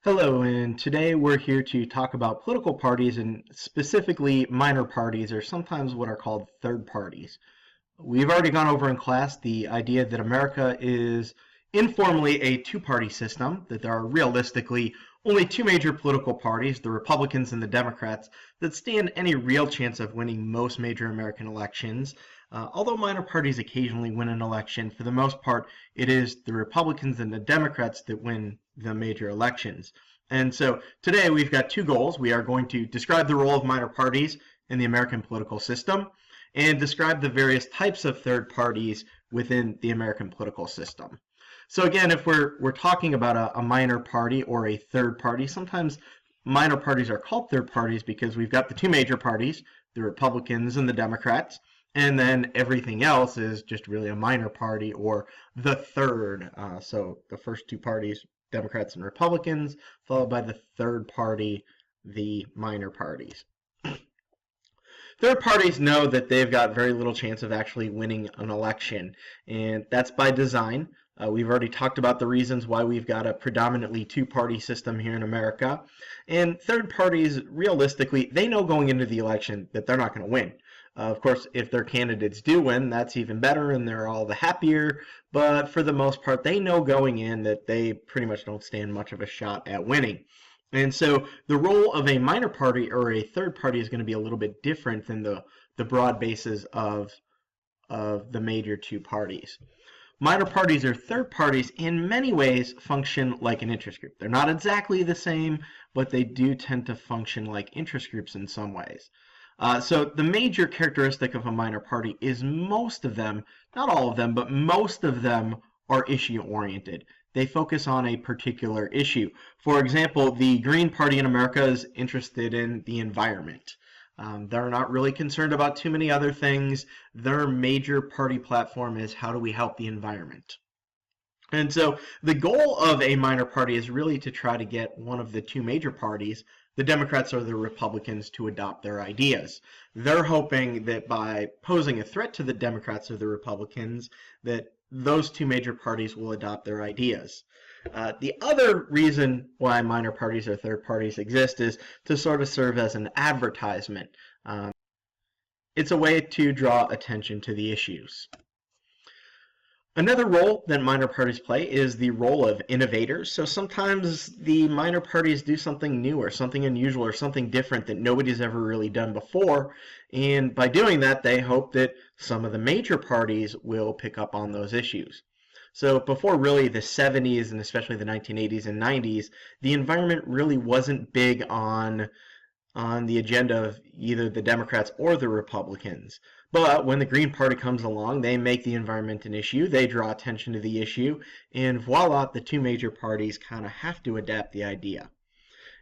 Hello, and today we're here to talk about political parties and specifically minor parties, or sometimes what are called third parties. We've already gone over in class the idea that America is informally a two-party system, that there are realistically only two major political parties, the Republicans and the Democrats, that stand any real chance of winning most major American elections. Although minor parties occasionally win an election, for the most part, it is the Republicans and the Democrats that win the major elections. And so today we've got two goals. We are going to describe the role of minor parties in the American political system and describe the various types of third parties within the American political system. So again, if we're talking about a minor party or a third party, sometimes minor parties are called third parties because we've got the two major parties, the Republicans and the Democrats, and then everything else is just really a minor party or the third. So the first two parties, Democrats and Republicans, followed by the third party, the minor parties. Third parties know that they've got very little chance of actually winning an election, and that's by design. We've already talked about the reasons why we've got a predominantly two-party system here in America. And third parties, realistically, they know going into the election that they're not going to win. Of course, if their candidates do win, that's even better and they're all the happier. But for the most part, they know going in that they pretty much don't stand much of a shot at winning. And so the role of a minor party or a third party is going to be a little bit different than the broad bases of the major two parties. Minor parties or third parties in many ways function like an interest group. They're not exactly the same, but they do tend to function like interest groups in some ways. So the major characteristic of a minor party is most of them, not all of them, but most of them are issue-oriented. They focus on a particular issue. For example, the Green Party in America is interested in the environment. They're not really concerned about too many other things. Their major party platform is how do we help the environment. And so the goal of a minor party is really to try to get one of the two major parties, the Democrats or the Republicans, to adopt their ideas. They're hoping that by posing a threat to the Democrats or the Republicans, that those two major parties will adopt their ideas. The other reason why minor parties or third parties exist is to sort of serve as an advertisement. It's a way to draw attention to the issues. Another role that minor parties play is the role of innovators. So sometimes the minor parties do something new or something unusual or something different that nobody's ever really done before. And by doing that, they hope that some of the major parties will pick up on those issues. So before really the 70s and especially the 1980s and 90s, the environment really wasn't big on the agenda of either the Democrats or the Republicans. But when the Green Party comes along, they make the environment an issue, they draw attention to the issue, and voila, the two major parties kind of have to adapt the idea.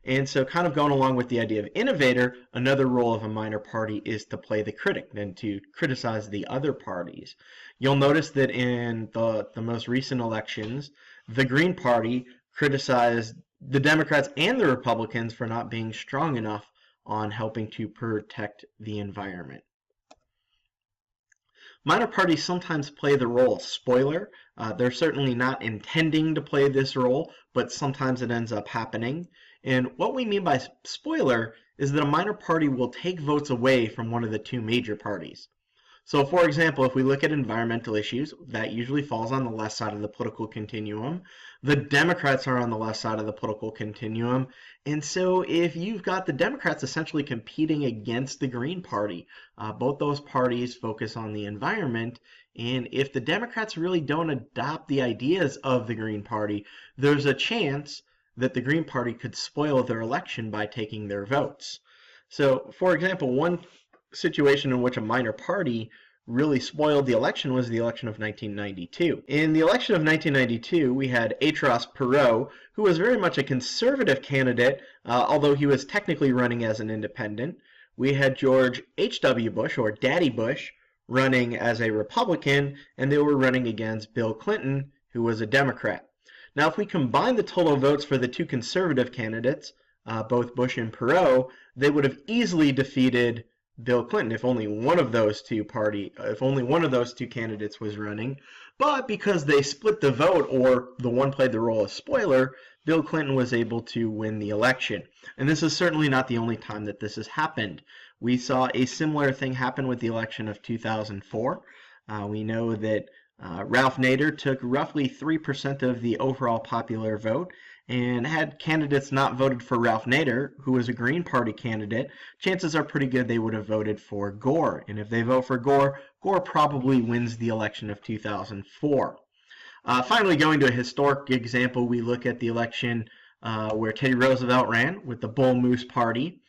And so kind of going along with the idea of innovator, another role of a minor party is to play the critic and to criticize the other parties. You'll notice that in the most recent elections, the Green Party criticized the Democrats and the Republicans for not being strong enough on helping to protect the environment. Minor parties sometimes play the role of spoiler. They're certainly not intending to play this role, but sometimes it ends up happening. And what we mean by spoiler is that a minor party will take votes away from one of the two major parties. So for example, if we look at environmental issues, that usually falls on the left side of the political continuum. The Democrats are on the left side of the political continuum. And so if you've got the Democrats essentially competing against the Green Party, both those parties focus on the environment. And if the Democrats really don't adopt the ideas of the Green Party, there's a chance that the Green Party could spoil their election by taking their votes. So for example, one situation in which a minor party really spoiled the election was the election of 1992. In the election of 1992, we had Ross Perot, who was very much a conservative candidate, although he was technically running as an independent. We had George H.W. Bush, or Daddy Bush, running as a Republican, and they were running against Bill Clinton, who was a Democrat. Now, if we combine the total votes for the two conservative candidates, both Bush and Perot, they would have easily defeated Bill Clinton if only one of those two candidates was running. But because they split the vote, or the one played the role of spoiler, Bill Clinton was able to win the election. And this is certainly not the only time that this has happened. We saw a similar thing happen with the election of 2004. We know that Ralph Nader took roughly 3% of the overall popular vote, and had candidates not voted for Ralph Nader, who was a Green Party candidate, chances are pretty good they would have voted for Gore. And if they vote for Gore, Gore probably wins the election of 2004. Finally, going to a historic example, we look at the election where Teddy Roosevelt ran with the Bull Moose Party.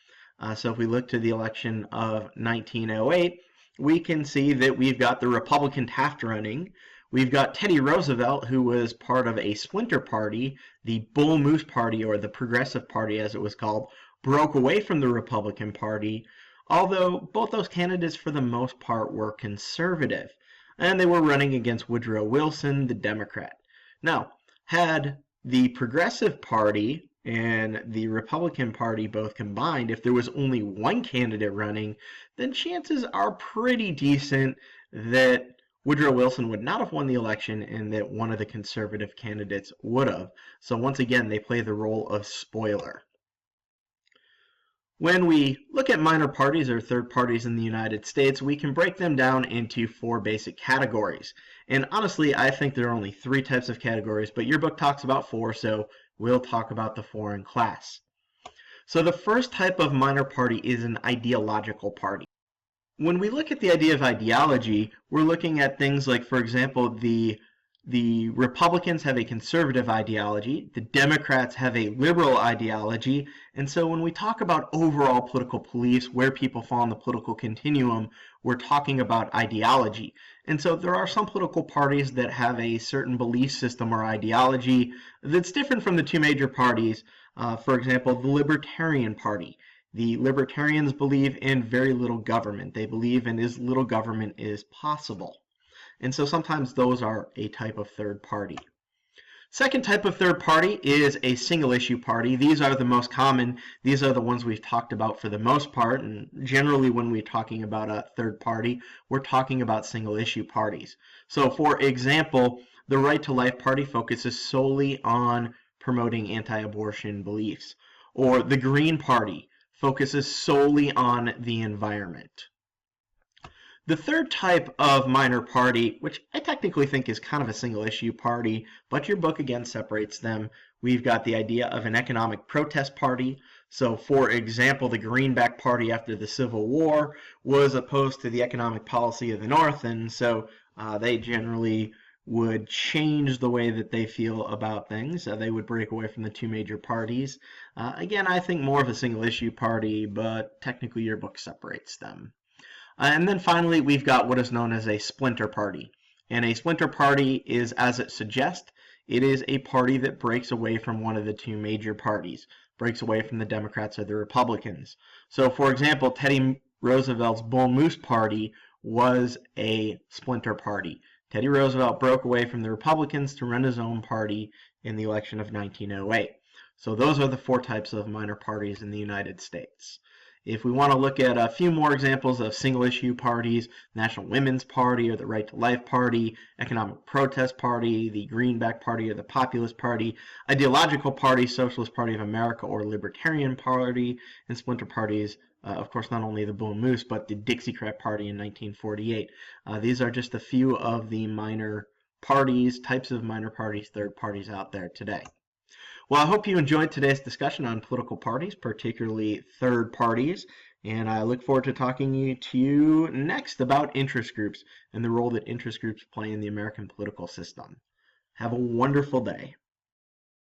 So if we look to the election of 1908, we can see that we've got the Republican Taft running. We've got Teddy Roosevelt, who was part of a splinter party, the Bull Moose Party, or the Progressive Party as it was called, broke away from the Republican Party, although both those candidates for the most part were conservative. And they were running against Woodrow Wilson, the Democrat. Now, had the Progressive Party and the Republican Party both combined, if there was only one candidate running, then chances are pretty decent that Woodrow Wilson would not have won the election and that one of the conservative candidates would have. So once again, they play the role of spoiler. When we look at minor parties or third parties in the United States, we can break them down into 4 basic categories. And honestly, I think there are only 3 types of categories, but your book talks about 4, so we'll talk about the 4 in class. So the first type of minor party is an ideological party. When we look at the idea of ideology, we're looking at things like, for example, the Republicans have a conservative ideology, the Democrats have a liberal ideology, and so when we talk about overall political beliefs, where people fall on the political continuum, we're talking about ideology. And so there are some political parties that have a certain belief system or ideology that's different from the 2 major parties. For example, the Libertarian Party. The Libertarians believe in very little government. They believe in as little government as possible. And so sometimes those are a type of third party. Second type of third party is a single issue party. These are the most common. These are the ones we've talked about for the most part. And generally when we're talking about a third party, we're talking about single issue parties. So for example, the Right to Life Party focuses solely on promoting anti-abortion beliefs. Or the Green Party focuses solely on the environment. The third type of minor party, which I technically think is kind of a single issue party, but your book again separates them. We've got the idea of an economic protest party. So for example, the Greenback Party after the Civil War was opposed to the economic policy of the North, and so they generally would change the way that they feel about things. They would break away from the 2 major parties. Again, I think more of a single issue party, but technically your book separates them. And then finally, we've got what is known as a splinter party. And a splinter party is, as it suggests, it is a party that breaks away from one of the 2 major parties, breaks away from the Democrats or the Republicans. So, for example, Teddy Roosevelt's Bull Moose Party was a splinter party. Teddy Roosevelt broke away from the Republicans to run his own party in the election of 1908. So those are the 4 types of minor parties in the United States. If we want to look at a few more examples of single-issue parties, National Women's Party or the Right to Life Party, Economic Protest Party, the Greenback Party or the Populist Party, Ideological Party, Socialist Party of America or Libertarian Party, and splinter parties, of course, not only the Bull Moose, but the Dixiecrat Party in 1948. These are just a few of the minor parties, types of minor parties, third parties out there today. Well, I hope you enjoyed today's discussion on political parties, particularly third parties, and I look forward to talking to you next about interest groups and the role that interest groups play in the American political system. Have a wonderful day.